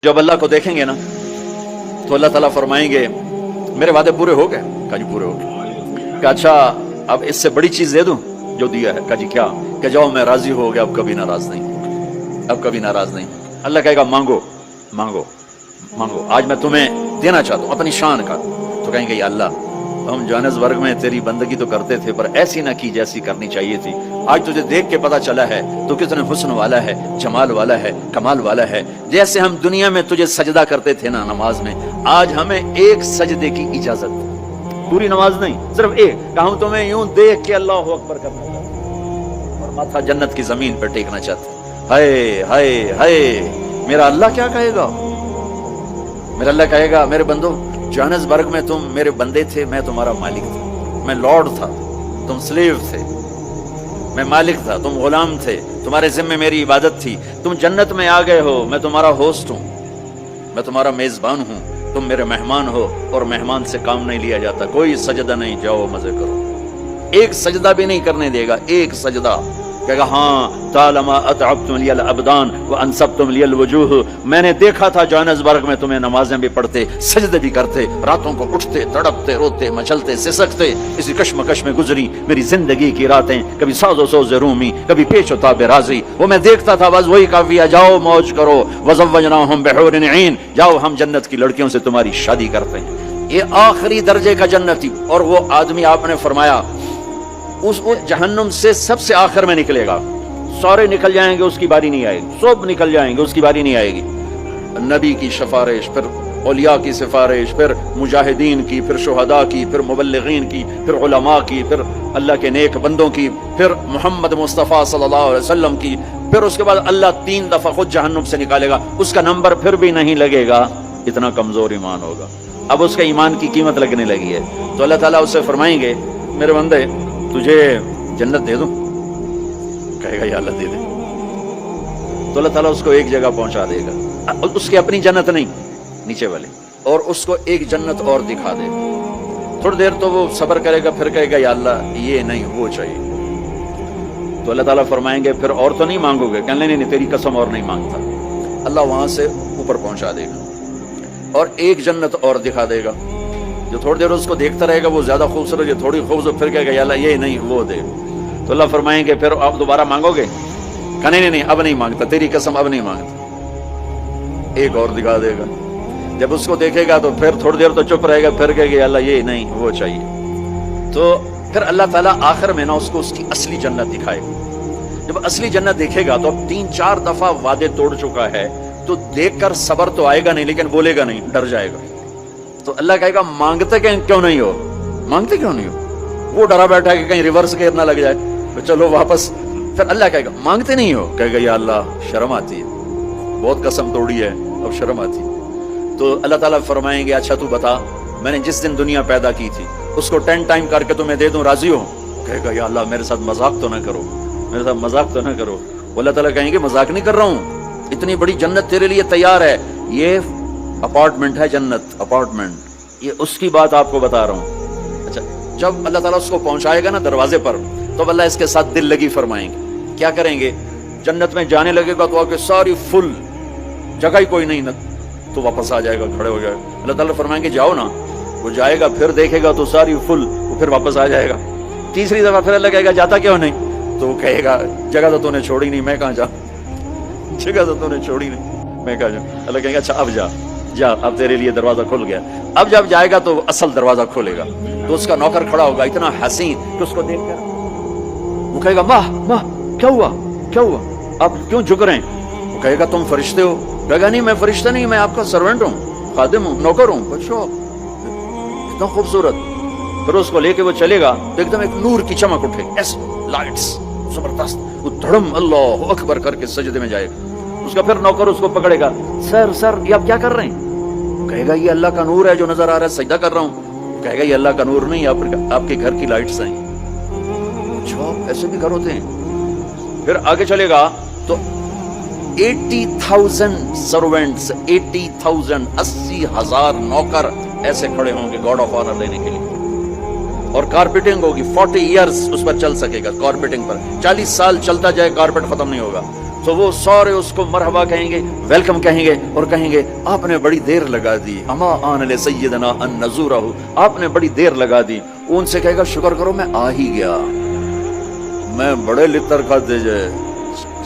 जब अल्लाह को देखेंगे ना तो अल्लाह ताला फरमाएंगे मेरे वादे पूरे हो गए। कहा जी पूरे हो गए। कहा अच्छा अब इससे बड़ी चीज दे दूं जो दिया है। कहा जी क्या? कि जाओ मैं राजी हो गया, अब कभी नाराज नहीं, अब कभी नाराज नहीं। अल्लाह कहेगा मांगो मांगो मांगो, आज मैं तुम्हें देना चाहता हूं अपनी शान का। तो कहेंगे या अल्लाह हम जोहानिसबर्ग में तेरी बंदगी तो करते थे पर ऐसी ना की जैसी करनी चाहिए थी। आज तुझे देख के पता चला है तो कितने हुस्न वाला है, जमाल वाला है, कमाल वाला है। जैसे हम दुनिया में तुझे सजदा करते थे ना नमाज में, आज हमें एक सजदे की इजाजत, पूरी नमाज नहीं सिर्फ एक। हम तुम्हें यूं देख के अल्लाह अकबर करना चाहते और माथा जन्नत की जमीन पर टेकना चाहते। हाय हाय हाय, मेरा अल्लाह क्या कहेगा? मेरा अल्लाह कहेगा मेरे बंदो जोहानिसबर्ग में तुम मेरे बंदे थे, मैं तुम्हारा मालिक था, मैं लॉर्ड था, तुम स्लेव थे, मैं मालिक था, तुम गुलाम थे, तुम्हारे जिम्मे मेरी इबादत थी। तुम जन्नत में आ गए हो, मैं तुम्हारा होस्ट हूँ, मैं तुम्हारा मेजबान हूँ, तुम मेरे मेहमान हो और मेहमान से काम नहीं लिया जाता। कोई सजदा नहीं, जाओ मजे करो। एक सजदा भी नहीं करने देगा, एक सजदा। कहेगा हाँ तालमा अतअबतुम लियल अबदान व अनसबतुम लियल वजूह, मैंने देखा था जोहानिसबर्ग में तुम्हें नमाजें भी पढ़ते, सजदे भी करते, रातों को उठते, तड़पते, रोते, मचलते, सिसकते। इसी कश्मकश में गुजरी मेरी जिंदगी की रातें, कभी साजो सोज़े रूमी, कभी पेश ताबे राजी। वो मैं देखता था, बस वही काफी है, जाओ मौज करो। वज़व्वजनाहुम बिहूरिन ईन, जाओ हम जन्नत की लड़कियों से तुम्हारी शादी करते हैं। ये आखिरी दर्जे का जन्नती। और वो आदमी आपने फरमाया उस जहन्नुम से सबसे आखिर में निकलेगा। सारे निकल जाएंगे, उसकी बारी नहीं आएगी, सब निकल जाएंगे, उसकी बारी नहीं आएगी। नबी की सिफारिश, फिर औलिया की सिफारिश, फिर मुजाहिदीन की, फिर शुहदा की, फिर मुबल्लिगीन की, फिर उलमा की, फिर अल्लाह के नेक बंदों की, फिर मोहम्मद मुस्तफ़ा सल्लल्लाहु अलैहि वसल्लम की। फिर उसके बाद अल्लाह 3 दफा खुद जहन्नुम से निकालेगा, उसका नंबर फिर भी नहीं लगेगा, इतना कमजोर ईमान होगा। अब उसके ईमान की कीमत लगने लगी है। तो अल्लाह ताला उससे फरमाएंगे मेरे बंदे तुझे जन्नत दे दूं? कहेगा या अल्लाह दे दे। तो अल्लाह ताला उसको एक जगह पहुंचा देगा, उसकी अपनी जन्नत नहीं, नीचे वाले, और उसको एक जन्नत और दिखा दे। थोड़ी देर तो वो सब्र करेगा, फिर कहेगा या अल्लाह ये नहीं वो चाहिए। तो अल्लाह ताला फरमाएंगे फिर और तो नहीं मांगोगे? कहने नहीं नहीं तेरी कसम और नहीं मांगता। अल्लाह वहां से ऊपर पहुंचा देगा और एक जन्नत और दिखा देगा। जो थोड़ी देर उसको देखता रहेगा वो ज्यादा खूबसूरत, ये थोड़ी खूबसूरत, फिर कहेगा या अल्लाह ये नहीं वो दे। तो अल्लाह फरमाएंगे फिर आप दोबारा मांगोगे? कहने नहीं नहीं अब नहीं मांगता, तेरी कसम अब नहीं मांगता। एक और दिखा देगा। जब उसको देखेगा तो फिर थोड़ी देर तो चुप रहेगा, फिर कहेगा या अल्लाह ये नहीं वो चाहिए। तो फिर अल्लाह ताला आखिर में ना उसको उसकी असली जन्नत दिखाएगा। जब असली जन्नत देखेगा तो अब 3-4 दफा वादे तोड़ चुका है, तो देखकर सब्र तो आएगा नहीं, लेकिन बोलेगा नहीं, डर जाएगा। तो अल्लाह कहेगा मांगते क्यों नहीं हो? मांगते क्यों नहीं हो? वो डरा बैठा है कि कहीं रिवर्स गेयर ना लग जाए, तो चलो वापस। फिर अल्लाह कहेगा मांगते नहीं हो? कहेगा या अल्लाह शर्म आती है, बहुत कसम तोड़ी है, अब शर्म आती है। तो अल्लाह ताला फरमाएंगे अच्छा तू बता, मैंने जिस दिन दुनिया पैदा की थी उसको 10 टाइम करके तुम्हें दे दूं, राजी हो? कहेगा या अल्लाह मेरे साथ मजाक तो ना करो, मेरे साथ मजाक तो ना करो। अल्लाह ताला कहेंगे मजाक नहीं कर रहा हूं, इतनी बड़ी जन्नत तेरे लिए तैयार है, ये अपार्टमेंट है जन्नत, अपार्टमेंट, ये उसकी बात आपको बता रहा हूं। अच्छा जब अल्लाह ताला उसको पहुंचाएगा ना दरवाजे पर, तो अल्लाह इसके साथ दिल लगी फरमाएंगे। क्या करेंगे? जन्नत में जाने लगेगा तो आके सारी फुल, जगह ही कोई नहीं ना, तो वापस आ जाएगा, खड़े हो जाएगा। अल्लाह ताला फरमाएंगे जाओ ना, वो जाएगा, फिर देखेगा तो सारी फुल, वो फिर वापस आ जाएगा। तीसरी दफा फिर अल्लाह कहेगा जाता क्यों नहीं? तो वो कहेगा जगह तो तूने छोड़ी नहीं, मैं कहां जाऊं, जगह तो तूने छोड़ी नहीं, मैं कहां जाऊं। अल्लाह कहेगा अच्छा अब जा जा, अब तेरे लिए दरवाजा खुल गया। अब जब जाएगा तो असल दरवाजा खोलेगा, तो उसका नौकर खड़ा होगा इतना हसीन कि उसको देखकर वो कहेगा माँ माँ क्या हुआ क्या हुआ, आप क्यों झुक रहे हैं? वो कहेगा तुम फरिश्ते हो? कहेगा नहीं मैं फरिश्ता नहीं, मैं आपका सर्वेंट हूँ, खादिम हूँ, नौकर हूँ। अच्छा इतना खूबसूरत। फिर उसको लेके वो चलेगा तो एकदम एक नूर की चमक उठे, ऐसे लाइट्स जबरदस्त, वो धड़म अल्लाह अकबर करके सजदे में जाएगा। उसका फिर नौकर उसको पकड़ेगा, सर सर ये आप क्या कर रहे हैं? कहेगा ये अल्लाह का नूर है जो नजर आ रहा है, सजदा कर रहा हूँ। कहेगा ये अल्लाह का नूर नहीं, आपके घर की लाइट्स हैं। अच्छा ऐसे भी घर होते हैं। फिर आगे चलेगा तो 80,000 सर्वेंट्स, 80,000 80,000 नौकर ऐसे खड़े होंगे गॉड ऑफ ऑनर देने के लिए। और कारपेटिंग होगी, 40 इयर्स उस पर चल सकेगा कारपेटिंग पर, 40 साल चलता जाए कारपेट खत्म नहीं होगा। تو وہ سارے اس کو مرحبا کہیں گے، ویلکم کہیں گے، اور کہیں گے آپ نے بڑی دیر لگا دی، اما آن لسیدنا ان نزورہ، آپ نے بڑی دیر لگا دی۔ وہ ان سے کہے گا شکر کرو میں آ ہی گیا، میں بڑے لتر کا دے جائے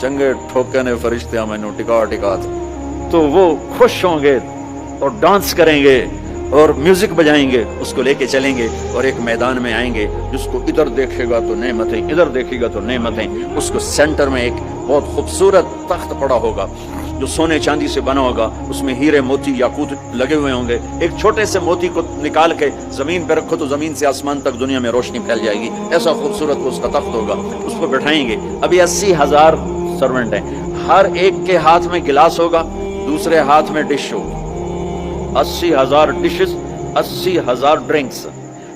چنگے ٹھوکے نے فرشتے میں ٹکا ٹکا تھا۔ تو وہ خوش ہوں گے اور ڈانس کریں گے اور میوزک بجائیں گے، اس کو لے کے چلیں گے اور ایک میدان میں آئیں گے، جس کو ادھر دیکھے گا تو نعمتیں، ادھر دیکھے گا تو نعمتیں۔ اس کو سینٹر میں ایک بہت خوبصورت تخت پڑا ہوگا جو سونے چاندی سے بنا ہوگا، اس میں ہیرے موتی یاقوت لگے ہوئے ہوں گے۔ ایک چھوٹے سے موتی کو نکال کے زمین پہ رکھو تو زمین سے آسمان تک دنیا میں روشنی پھیل جائے گی، ایسا خوبصورت اس کا تخت ہوگا۔ اس کو بٹھائیں گے، ابھی 80,000 سرونٹ ہیں، ہر ایک کے ہاتھ میں گلاس ہوگا، دوسرے ہاتھ میں ڈش ہوگی، 80,000 ڈشز، 80,000 ڈرنکس،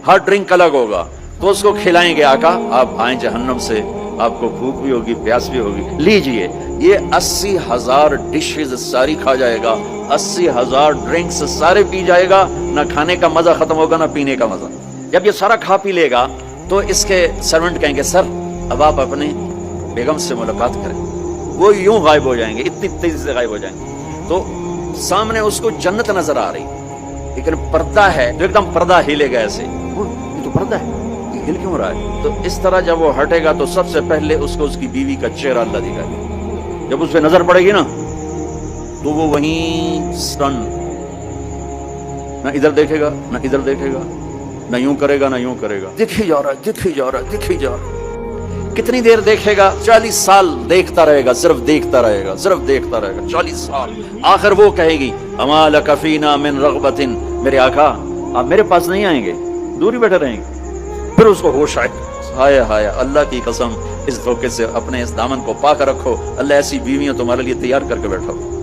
ہر ڈرنک الگ ہوگا۔ تو اس کو کھلائیں گے آقا آپ آئیں جہنم سے، آپ کو بھوک بھی ہوگی پیاس بھی ہوگی، لیجئے یہ 80,000 ڈشز ساری کھا جائے گا، 80,000 ڈرنکس سارے پی جائے گا، نہ کھانے کا مزہ ختم ہوگا نہ پینے کا مزہ۔ جب یہ سارا کھا پی لے گا تو اس کے سرونٹ کہیں گے سر اب آپ اپنے بیگم سے ملاقات کریں۔ وہ یوں غائب ہو جائیں گے، اتنی تیزی سے غائب ہو جائیں گے۔ تو سامنے اس کو جنت نظر آ رہی، لیکن پردہ ہے تو ایک دم پردہ ہلے گا ایسے، یہ تو پردہ ہے، یہ ہل کیوں رہا ہے؟ تو اس طرح جب وہ ہٹے گا تو سب سے پہلے اس کو اس کی بیوی کا چہرہ اللہ دکھائے گا۔ جب اس پہ نظر پڑے گی نا تو وہ وہیں سٹن، نہ ادھر دیکھے گا نہ ادھر دیکھے گا، نہ یوں کرے گا نہ یوں کرے گا، دکھ ہی جا رہا ہے، دکھ ہی جا رہا ہے، دکھ ہی جا رہا ہے۔ کتنی دیر دیکھے گا؟ 40 سال دیکھتا رہے گا، صرف دیکھتا رہے گا، صرف دیکھتا رہے گا، 40 سال۔ آخر وہ کہے گی اما لک فینا من رغبت، میرے آقا آپ میرے پاس نہیں آئیں گے، دور ہی بیٹھے رہیں گے۔ پھر اس کو ہوش آئے، ہائے ہائے اللہ کی قسم اس دھوکے سے اپنے اس دامن کو پاک رکھو، اللہ ایسی بیویاں تمہارے لیے تیار کر کے بیٹھا ہو۔